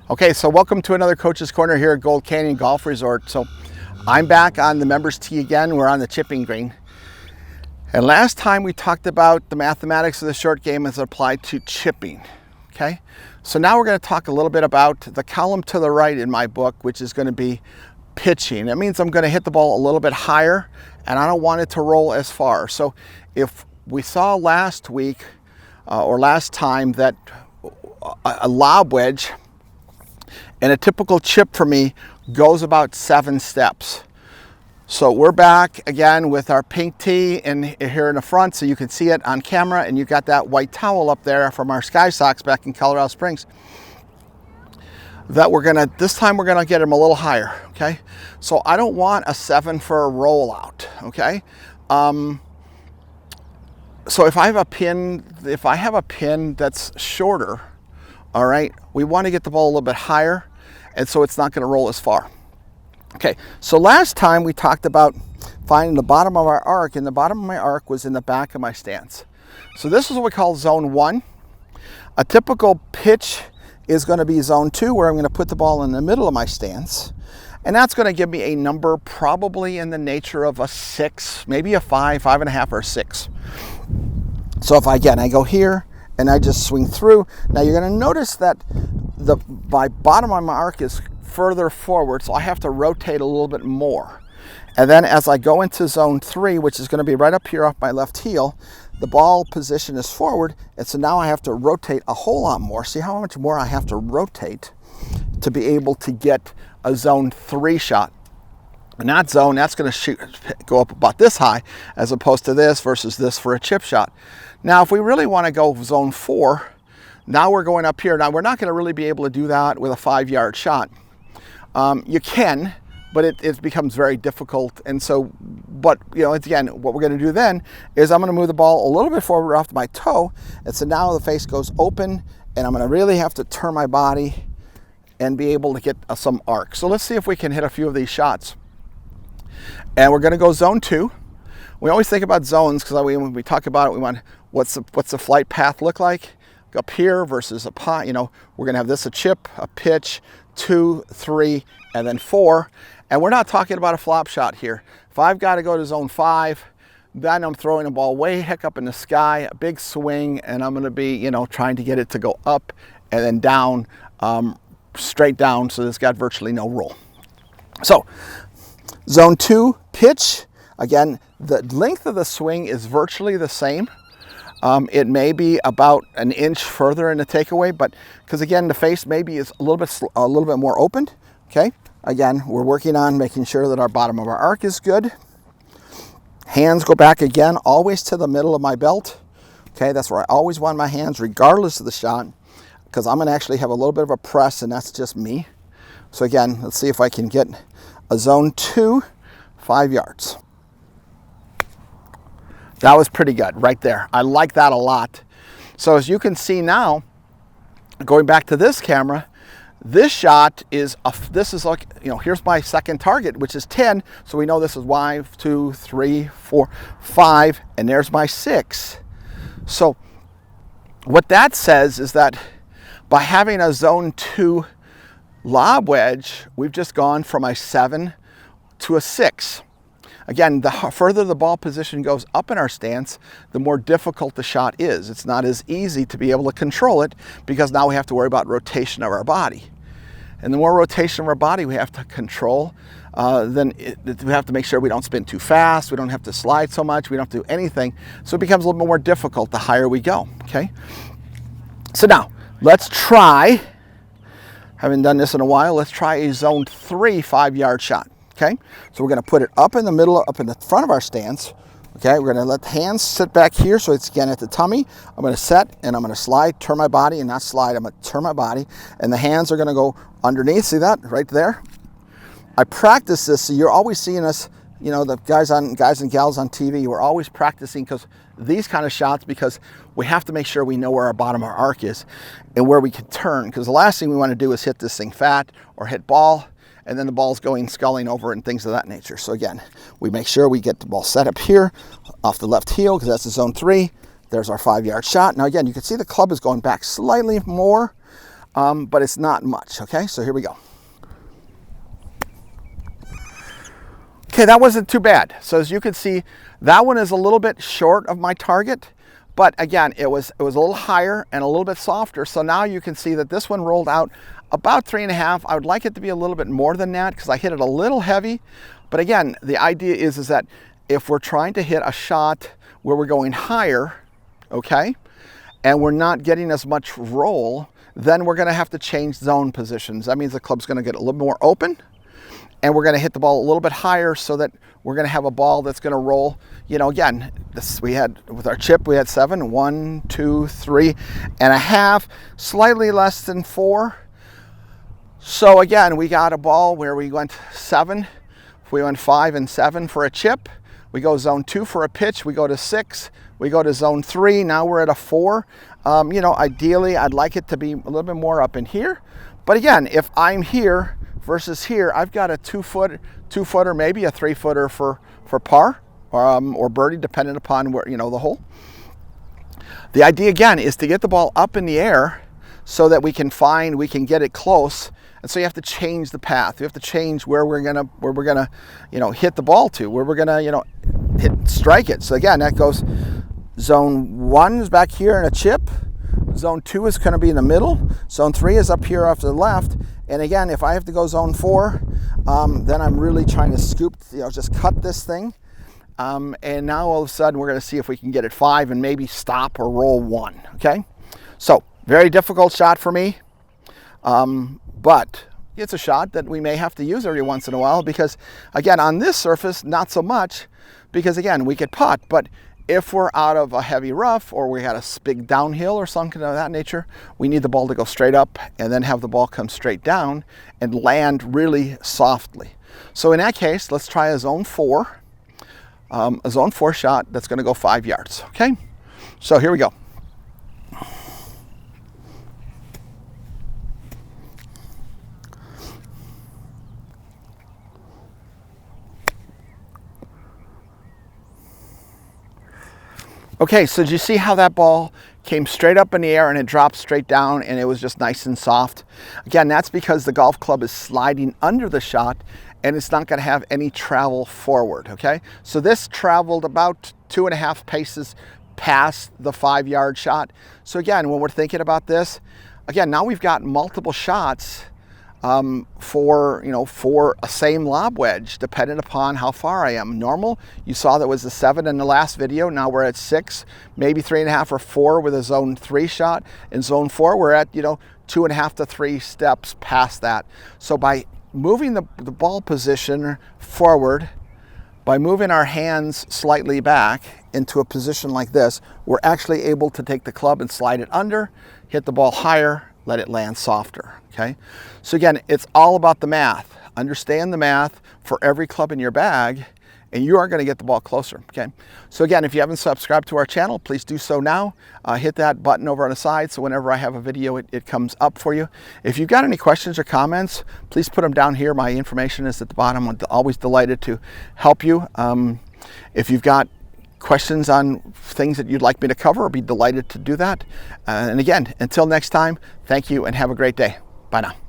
Okay, so welcome to another Coach's Corner here at Gold Canyon Golf Resort. So I'm back on the members tee again. We're on the chipping green. And last time we talked about the mathematics of the short game as applied to chipping. Okay, so now we're going to talk a little bit about the column to the right in my book, which is going to be pitching. That means I'm going to hit the ball a little bit higher and I don't want it to roll as far. So if we saw last week or last time that a lob wedge and a typical chip for me goes about 7 steps. So we're back again with our pink tee and here in the front so you can see it on camera, and you've got that white towel up there from our Sky Socks back in Colorado Springs. That this time we're gonna get them a little higher, okay? So I don't want a 7 for a rollout, okay? So if I have a pin that's shorter, all right, we want to get the ball a little bit higher, and so it's not going to roll as far. Okay, so last time we talked about finding the bottom of our arc, and the bottom of my arc was in the back of my stance. So this is what we call zone 1. A typical pitch is going to be zone 2, where I'm going to put the ball in the middle of my stance, and that's going to give me a number probably in the nature of a 6, maybe a 5, 5.5, or a 6. So if I go here, and I just swing through. Now you're going to notice that my bottom of my arc is further forward, so I have to rotate a little bit more. And then as I go into zone 3, which is going to be right up here off my left heel, the ball position is forward, and so now I have to rotate a whole lot more. See how much more I have to rotate to be able to get a zone 3 shot. And that zone, that's going to go up about this high, as opposed to this versus this for a chip shot. Now, if we really want to go zone 4, now we're going up here. Now, we're not going to really be able to do that with a 5-yard shot. You can, but it becomes very difficult. And so, but, again, what we're going to do then is I'm going to move the ball a little bit forward off my toe. And so now the face goes open, and I'm going to really have to turn my body and be able to get some arc. So let's see if we can hit a few of these shots. And we're going to go zone 2. We always think about zones because when we talk about it, we want what's the flight path look like up here versus a pot. We're going to have this a chip, a pitch, 2, 3, and then 4. And we're not talking about a flop shot here. If I've got to go to zone 5, then I'm throwing a ball way heck up in the sky, a big swing, and I'm going to be trying to get it to go up and then down, straight down, so it's got virtually no roll. So zone 2 pitch, again, the length of the swing is virtually the same. It may be about an inch further in the takeaway, but because again, the face maybe is a little bit more open. Okay, again, we're working on making sure that our bottom of our arc is good. Hands go back again, always to the middle of my belt. Okay, that's where I always want my hands, regardless of the shot, because I'm going to actually have a little bit of a press, and that's just me. So again, let's see if I can get a zone 2, 5 yards. That was pretty good right there. I like that a lot. So as you can see now, going back to this camera, this shot is like, here's my second target, which is 10. So we know this is 1, 2, 3, 4, 5, and there's my 6. So what that says is that by having a zone 2 lob wedge, we've just gone from a 7 to a 6. Again, the further the ball position goes up in our stance, the more difficult the shot is. It's not as easy to be able to control it because now we have to worry about rotation of our body. And the more rotation of our body we have to control, then we have to make sure we don't spin too fast, we don't have to slide so much, we don't have to do anything. So it becomes a little bit more difficult the higher we go, okay? So now, let's try, haven't done this in a while, let's try a zone 3 5-yard shot. Okay, so we're going to put it up in the middle, up in the front of our stance. Okay, we're going to let the hands sit back here so it's again at the tummy. I'm going to set and I'm going to slide, turn my body, and not slide. I'm going to turn my body, and the hands are going to go underneath. See that right there? I practice this, so you're always seeing us. The guys and gals on TV. We're always practicing because these kind of shots, because we have to make sure we know where our bottom of our arc is and where we can turn. Because the last thing we want to do is hit this thing fat or hit ball, and then the ball's sculling over and things of that nature. So again, we make sure we get the ball set up here off the left heel because that's the zone 3. There's our 5-yard shot. Now again, you can see the club is going back slightly more. but it's not much. Okay, so here we go. Okay, that wasn't too bad. So as you can see, that one is a little bit short of my target, but again, it was a little higher and a little bit softer. So now you can see that this one rolled out about 3.5. I would like it to be a little bit more than that because I hit it a little heavy. But again, the idea is that if we're trying to hit a shot where we're going higher, okay, and we're not getting as much roll, then we're going to have to change zone positions. That means the club's going to get a little more open, and we're going to hit the ball a little bit higher so that we're going to have a ball that's going to roll. You know, again, this we had with our chip, we had 7, 1, 2, 3.5, slightly less than 4. So again, we got a ball where we went 7, we went 5 and 7 for a chip. We go zone 2 for a pitch. We go to 6. We go to zone 3. Now we're at a 4. You know, ideally, I'd like it to be a little bit more up in here. But again, if I'm here versus here, I've got a 2-footer, maybe a 3-footer for par or birdie, depending upon where, you know, the hole. The idea again is to get the ball up in the air so that we can get it close. And so you have to change the path. You have to change where we're gonna, you know, hit the ball to, where we're gonna, you know, strike it. So again, that goes zone 1 is back here in a chip. Zone 2 is going to be in the middle. Zone 3 is up here off to the left. And again, if I have to go zone 4, then I'm really trying to scoop, you know, just cut this thing. And now all of a sudden we're going to see if we can get it 5 and maybe stop or roll 1. Okay, so very difficult shot for me. But it's a shot that we may have to use every once in a while because, again, on this surface, not so much because, again, we could putt. But if we're out of a heavy rough or we had a big downhill or something of that nature, we need the ball to go straight up and then have the ball come straight down and land really softly. So in that case, let's try a zone 4 shot that's going to go 5 yards. Okay, so here we go. Okay, so did you see how that ball came straight up in the air and it dropped straight down and it was just nice and soft? Again, that's because the golf club is sliding under the shot and it's not going to have any travel forward, okay? So this traveled about 2.5 paces past the 5-yard shot. So again, when we're thinking about this, again, now we've got multiple shots for a same lob wedge, depending upon how far I am. Normal, you saw that was a 7 in the last video. Now we're at 6, maybe 3.5 or 4 with a zone 3 shot. In zone 4, we're at, 2.5 to 3 steps past that. So by moving the ball position forward, by moving our hands slightly back into a position like this, we're actually able to take the club and slide it under, hit the ball higher, let it land softer, okay? So again, it's all about the math. Understand the math for every club in your bag, and you are going to get the ball closer, okay? So again, if you haven't subscribed to our channel, please do so now. Hit that button over on the side so whenever I have a video, it comes up for you. If you've got any questions or comments, please put them down here. My information is at the bottom. I'm always delighted to help you. If you've got questions on things that you'd like me to cover, I'll be delighted to do that. And again, until next time, thank you and have a great day. Bye now.